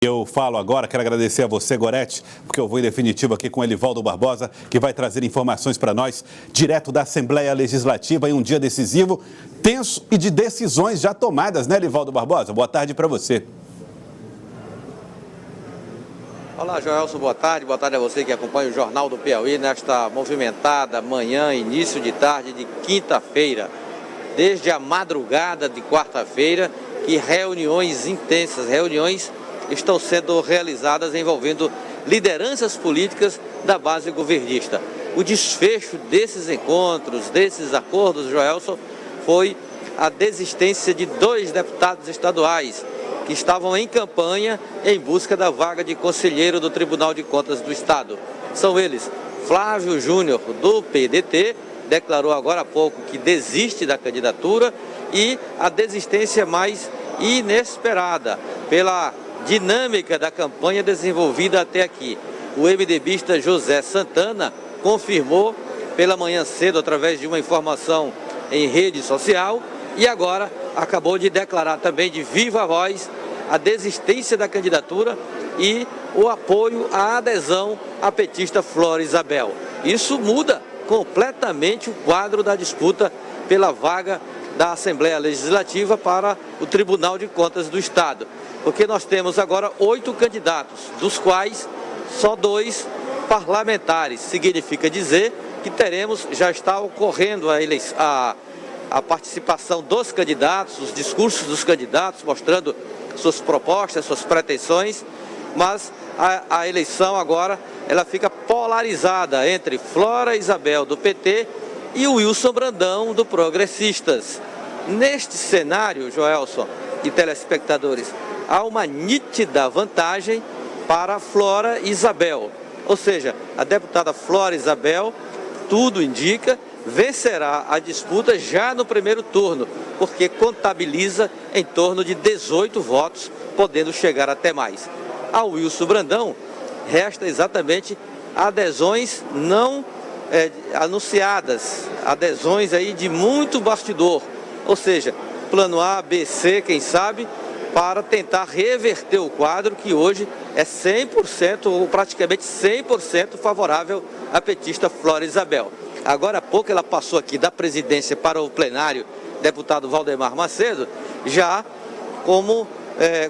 Eu falo agora, quero agradecer a você, Gorete, porque eu vou em definitivo aqui com Elivaldo Barbosa, que vai trazer informações para nós, direto da Assembleia Legislativa, em um dia decisivo, tenso e de decisões já tomadas, né, Elivaldo Barbosa? Boa tarde para você. Olá, Joelson, boa tarde a você que acompanha o Jornal do Piauí nesta movimentada manhã, início de tarde de quinta-feira. Desde a madrugada de quarta-feira, que reuniões intensas, estão sendo realizadas envolvendo lideranças políticas da base governista. O desfecho desses encontros, desses acordos, Joelson, foi a desistência de 2 deputados estaduais que estavam em campanha em busca da vaga de conselheiro do Tribunal de Contas do Estado. São eles Flávio Júnior, do PDT, declarou agora há pouco que desiste da candidatura, e a desistência mais inesperada pela dinâmica da campanha desenvolvida até aqui. O MDBista José Santana confirmou pela manhã cedo, através de uma informação em rede social, e agora acabou de declarar também de viva voz a desistência da candidatura e o apoio à adesão à petista Flora Isabel. Isso muda completamente o quadro da disputa pela vaga da Assembleia Legislativa para o Tribunal de Contas do Estado. Porque nós temos agora 8 candidatos, dos quais só 2 parlamentares. Significa dizer que já está ocorrendo a participação dos candidatos, os discursos dos candidatos, mostrando suas propostas, suas pretensões, mas a eleição agora ela fica polarizada entre Flora Isabel, do PT, e o Wilson Brandão, do Progressistas. Neste cenário, Joelson e telespectadores, há uma nítida vantagem para Flora Isabel. Ou seja, a deputada Flora Isabel, tudo indica, vencerá a disputa já no primeiro turno, porque contabiliza em torno de 18 votos, podendo chegar até mais. Ao Wilson Brandão, resta exatamente adesões não anunciadas, adesões aí de muito bastidor, ou seja, plano A, B, C, quem sabe, para tentar reverter o quadro que hoje é 100% ou praticamente 100% favorável à petista Flora Isabel. Agora há pouco ela passou aqui da presidência para o plenário, deputado Valdemar Macedo, já como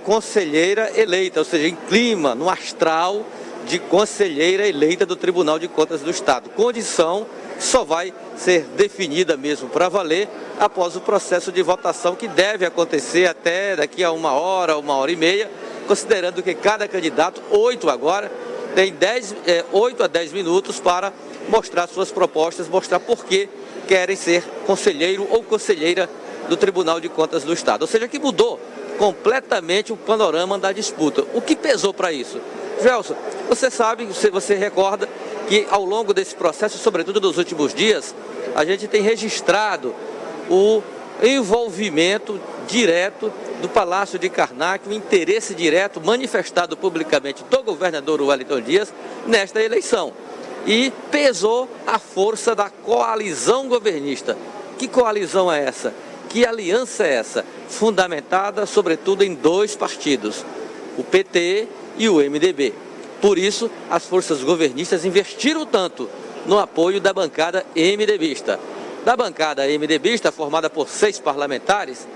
conselheira eleita, ou seja, em clima, no astral de conselheira eleita do Tribunal de Contas do Estado. Condição que só vai ser definida mesmo para valer após o processo de votação, que deve acontecer até daqui a 1 hora e meia, considerando que cada candidato, 8 agora, tem 8 a 10 minutos para mostrar suas propostas, mostrar por que querem ser conselheiro ou conselheira do Tribunal de Contas do Estado. Ou seja, que mudou completamente o panorama da disputa. O que pesou para isso? Gelson, você sabe, você recorda que ao longo desse processo, sobretudo nos últimos dias, a gente tem registrado o envolvimento direto do Palácio de Karnak, o interesse direto manifestado publicamente do governador Wellington Dias nesta eleição. E pesou a força da coalizão governista. Que coalizão é essa? Que aliança é essa? Fundamentada, sobretudo, em 2 partidos, o PT e o MDB. Por isso, as forças governistas investiram tanto no apoio da bancada MDBista. Da bancada MDBista, formada por 6 parlamentares,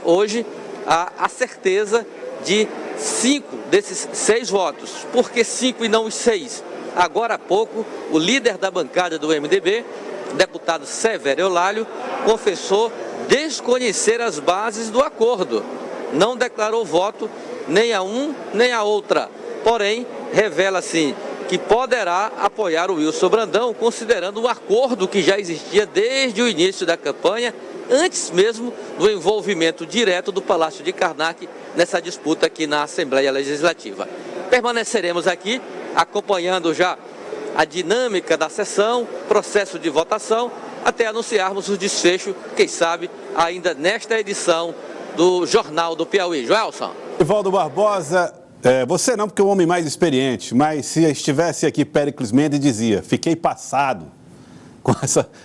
hoje há a certeza de 5 desses 6 votos. Por que 5 e não os 6? Agora há pouco, o líder da bancada do MDB, deputado Severo Eulálio, confessou desconhecer as bases do acordo. Não declarou voto nem a um nem a outra. Porém, revela assim que poderá apoiar o Wilson Brandão, considerando o acordo que já existia desde o início da campanha, antes mesmo do envolvimento direto do Palácio de Karnak nessa disputa aqui na Assembleia Legislativa. Permaneceremos aqui acompanhando já a dinâmica da sessão, processo de votação, até anunciarmos o desfecho, quem sabe, ainda nesta edição do Jornal do Piauí. Joelson. Elivaldo Barbosa, você não, porque é o homem mais experiente, mas se estivesse aqui Péricles Mendes dizia, fiquei passado com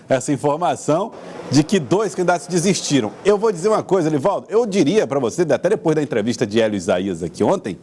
essa informação de que 2 candidatos desistiram. Eu vou dizer uma coisa, Elivaldo, eu diria para você, até depois da entrevista de Hélio Isaías aqui ontem,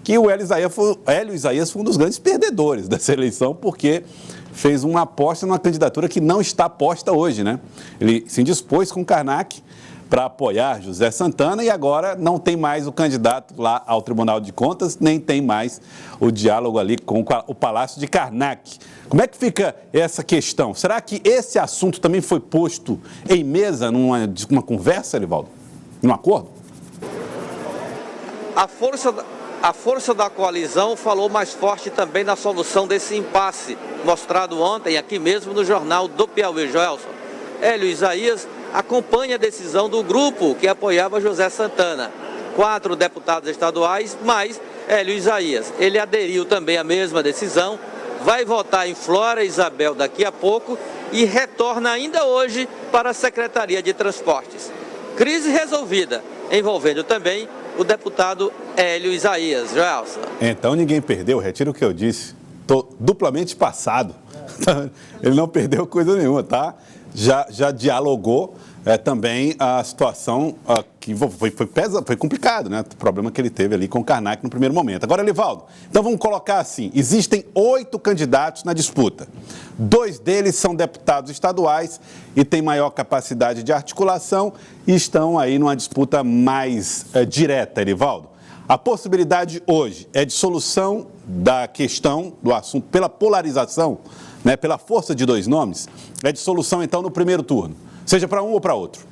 que o Hélio Isaías foi um dos grandes perdedores dessa eleição, porque fez uma aposta numa candidatura que não está posta hoje, né? Ele se indispôs com o Karnak para apoiar José Santana e agora não tem mais o candidato lá ao Tribunal de Contas, nem tem mais o diálogo ali com o Palácio de Karnak. Como é que fica essa questão? Será que esse assunto também foi posto em mesa numa conversa, Elivaldo? Num acordo? A força da coalizão falou mais forte também na solução desse impasse, mostrado ontem aqui mesmo no Jornal do Piauí. Joelson, Hélio Isaías acompanha a decisão do grupo que apoiava José Santana. 4 deputados estaduais, mais Hélio Isaías. Ele aderiu também à mesma decisão, vai votar em Flora Isabel daqui a pouco e retorna ainda hoje para a Secretaria de Transportes. Crise resolvida, envolvendo também o deputado Hélio Isaías. Joelson. Então ninguém perdeu, retiro o que eu disse. Estou duplamente passado. Ele não perdeu coisa nenhuma, tá? Já dialogou também a situação que foi complicado, né? O problema que ele teve ali com o Karnak no primeiro momento. Agora, Elivaldo, então vamos colocar assim, existem 8 candidatos na disputa. 2 deles são deputados estaduais e têm maior capacidade de articulação e estão aí numa disputa mais direta, Elivaldo. A possibilidade hoje é de solução da questão, do assunto, pela polarização, né, pela força de 2 nomes, é de solução então no primeiro turno, seja para um ou para outro.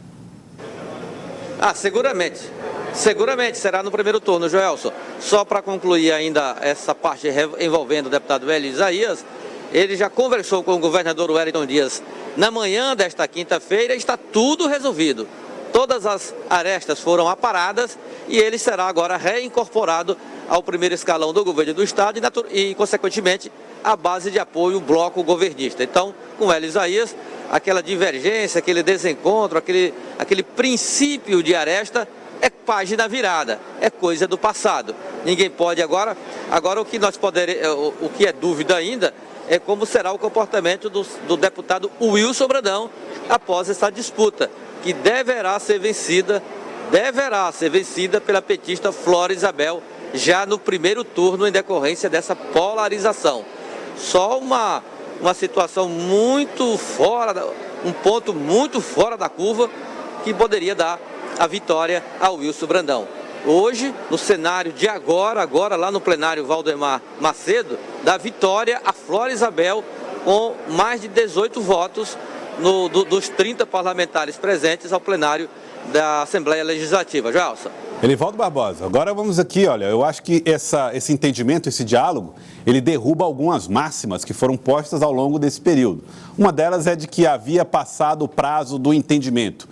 Seguramente. Seguramente será no primeiro turno, Joelson. Só para concluir ainda essa parte envolvendo o deputado Hélio Isaías, ele já conversou com o governador Wellington Dias na manhã desta quinta-feira e está tudo resolvido. Todas as arestas foram aparadas e ele será agora reincorporado ao primeiro escalão do governo do Estado e consequentemente, a base de apoio, o bloco governista. Então, com Hélio Isaías, aquela divergência, aquele desencontro, aquele princípio de aresta é página virada, é coisa do passado. Ninguém pode agora o que é dúvida ainda é como será o comportamento do deputado Wilson Brandão após essa disputa, que deverá ser vencida pela petista Flora Isabel já no primeiro turno em decorrência dessa polarização. Só uma situação muito fora, um ponto muito fora da curva que poderia dar a vitória ao Wilson Brandão. Hoje, no cenário de agora lá no plenário Valdemar Macedo, dá vitória a Flora Isabel com mais de 18 votos dos 30 parlamentares presentes ao plenário da Assembleia Legislativa. Joelson. Elivaldo Barbosa, agora vamos aqui, olha, eu acho que esse entendimento, esse diálogo, ele derruba algumas máximas que foram postas ao longo desse período. Uma delas é de que havia passado o prazo do entendimento.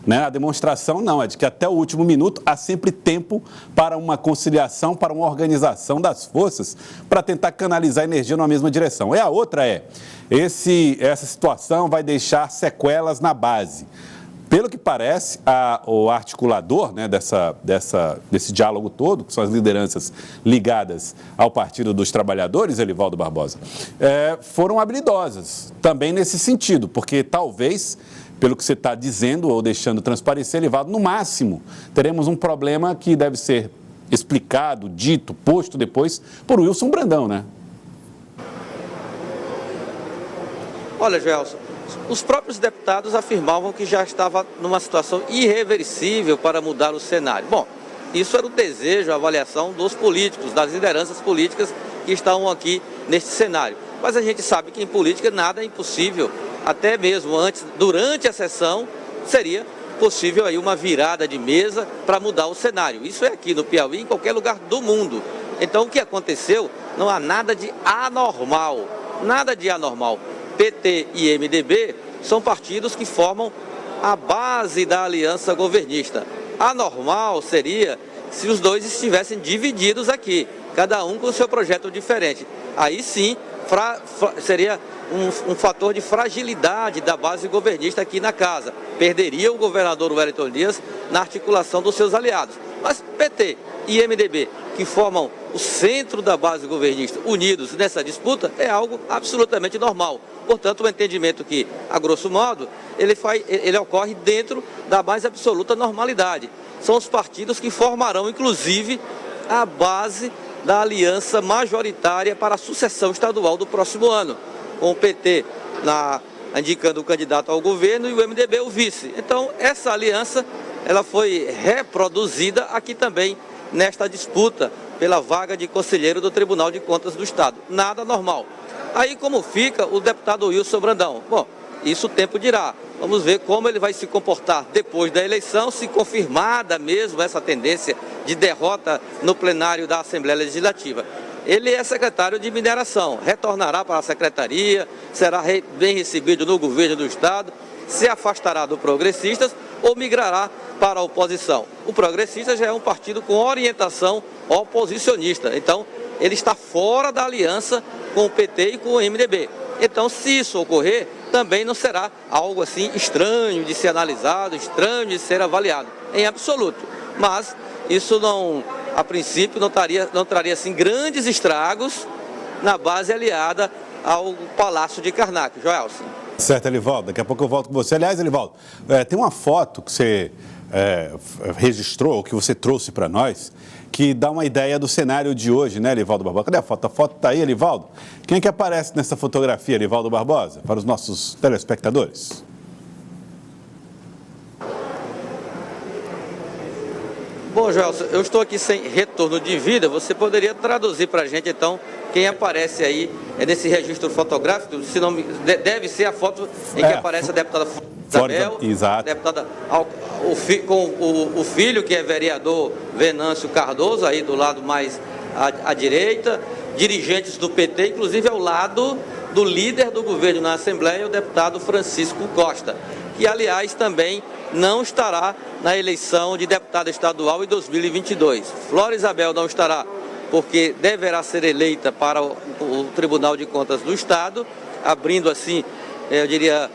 Né? A demonstração não, é de que até o último minuto há sempre tempo para uma conciliação, para uma organização das forças, para tentar canalizar energia numa mesma direção. E a outra essa situação vai deixar sequelas na base. Pelo que parece, o articulador, né, desse diálogo todo, que são as lideranças ligadas ao Partido dos Trabalhadores, Elivaldo Barbosa, foram habilidosas também nesse sentido, porque talvez, pelo que você está dizendo ou deixando transparecer, Elivaldo, no máximo, teremos um problema que deve ser explicado, dito, posto depois por Wilson Brandão, né? Olha, Gelson, os próprios deputados afirmavam que já estava numa situação irreversível para mudar o cenário. Bom, isso era o desejo, a avaliação dos políticos, das lideranças políticas que estão aqui neste cenário. Mas a gente sabe que em política nada é impossível, até mesmo durante a sessão, seria possível aí uma virada de mesa para mudar o cenário. Isso é aqui no Piauí, em qualquer lugar do mundo. Então, o que aconteceu, não há nada de anormal, nada de anormal. PT e MDB são partidos que formam a base da aliança governista. Anormal seria se os dois estivessem divididos aqui, cada um com o seu projeto diferente. Aí sim, seria um fator de fragilidade da base governista aqui na casa. Perderia o governador Wellington Dias na articulação dos seus aliados. Mas PT e MDB, que formam o centro da base governista, unidos nessa disputa, é algo absolutamente normal. Portanto, o entendimento que, a grosso modo, ele ocorre dentro da mais absoluta normalidade. São os partidos que formarão, inclusive, a base da aliança majoritária para a sucessão estadual do próximo ano, com o PT indicando o candidato ao governo e o MDB o vice. Então, essa aliança ela foi reproduzida aqui também nesta disputa pela vaga de conselheiro do Tribunal de Contas do Estado. Nada normal. Aí como fica o deputado Wilson Brandão? Bom, isso o tempo dirá. Vamos ver como ele vai se comportar depois da eleição, se confirmada mesmo essa tendência de derrota no plenário da Assembleia Legislativa. Ele é secretário de mineração, retornará para a secretaria, será bem recebido no governo do Estado, se afastará do Progressistas ou migrará para a oposição. O Progressistas já é um partido com orientação oposicionista, então ele está fora da aliança com o PT e com o MDB. Então, se isso ocorrer, também não será algo assim estranho de ser analisado, estranho de ser avaliado, em absoluto. Mas isso não, a princípio, não traria assim grandes estragos na base aliada ao Palácio de Karnak. Joelson. Certo, Elivaldo. Daqui a pouco eu volto com você. Aliás, Elivaldo, tem uma foto que você registrou, que você trouxe para nós, que dá uma ideia do cenário de hoje, né, Elivaldo Barbosa? Cadê a foto? A foto está aí, Elivaldo. Quem é que aparece nessa fotografia, Elivaldo Barbosa, para os nossos telespectadores? Bom, Joelson, eu estou aqui sem retorno de vida. Você poderia traduzir para a gente, então, quem aparece aí nesse registro fotográfico? Se não deve ser a foto em que aparece a deputada Isabel, exato. Deputada com o filho, que é vereador Venâncio Cardoso, aí do lado mais à direita, dirigentes do PT, inclusive ao lado do líder do governo na Assembleia, o deputado Francisco Costa, que, aliás, também não estará na eleição de deputado estadual em 2022. Flora Isabel não estará porque deverá ser eleita para o Tribunal de Contas do Estado, abrindo assim, eu diria,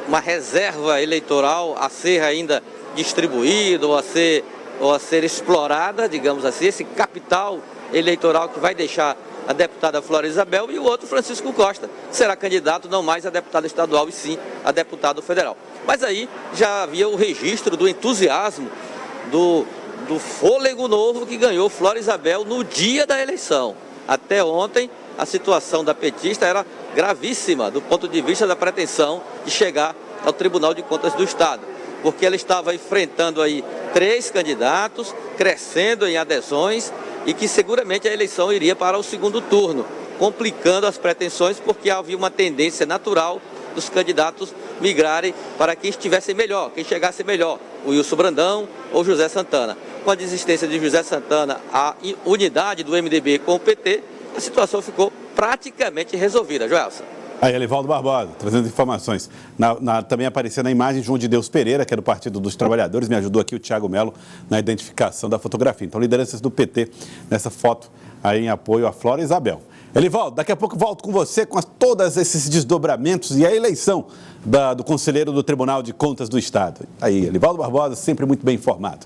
uma reserva eleitoral a ser ainda distribuída ou a ser explorada, digamos assim, esse capital eleitoral que vai deixar a deputada Flora Isabel, e o outro, Francisco Costa, será candidato não mais a deputado estadual e sim a deputado federal. Mas aí já havia o registro do entusiasmo, do fôlego novo que ganhou Flora Isabel no dia da eleição. Até ontem, a situação da petista era gravíssima do ponto de vista da pretensão de chegar ao Tribunal de Contas do Estado, porque ela estava enfrentando aí 3 candidatos, crescendo em adesões, e que seguramente a eleição iria para o segundo turno, complicando as pretensões, porque havia uma tendência natural dos candidatos migrarem para quem estivesse melhor, quem chegasse melhor, o Wilson Brandão ou José Santana. Com a desistência de José Santana, a unidade do MDB com o PT, a situação ficou praticamente resolvida. Joelson. Aí, Elivaldo Barbosa, trazendo informações. Também apareceu na imagem João de Deus Pereira, que é do Partido dos Trabalhadores. Me ajudou aqui o Thiago Melo na identificação da fotografia. Então, lideranças do PT nessa foto aí em apoio a Flora Isabel. Elivaldo, daqui a pouco volto com você com todos esses desdobramentos e a eleição do conselheiro do Tribunal de Contas do Estado. Aí, Elivaldo Barbosa, sempre muito bem informado.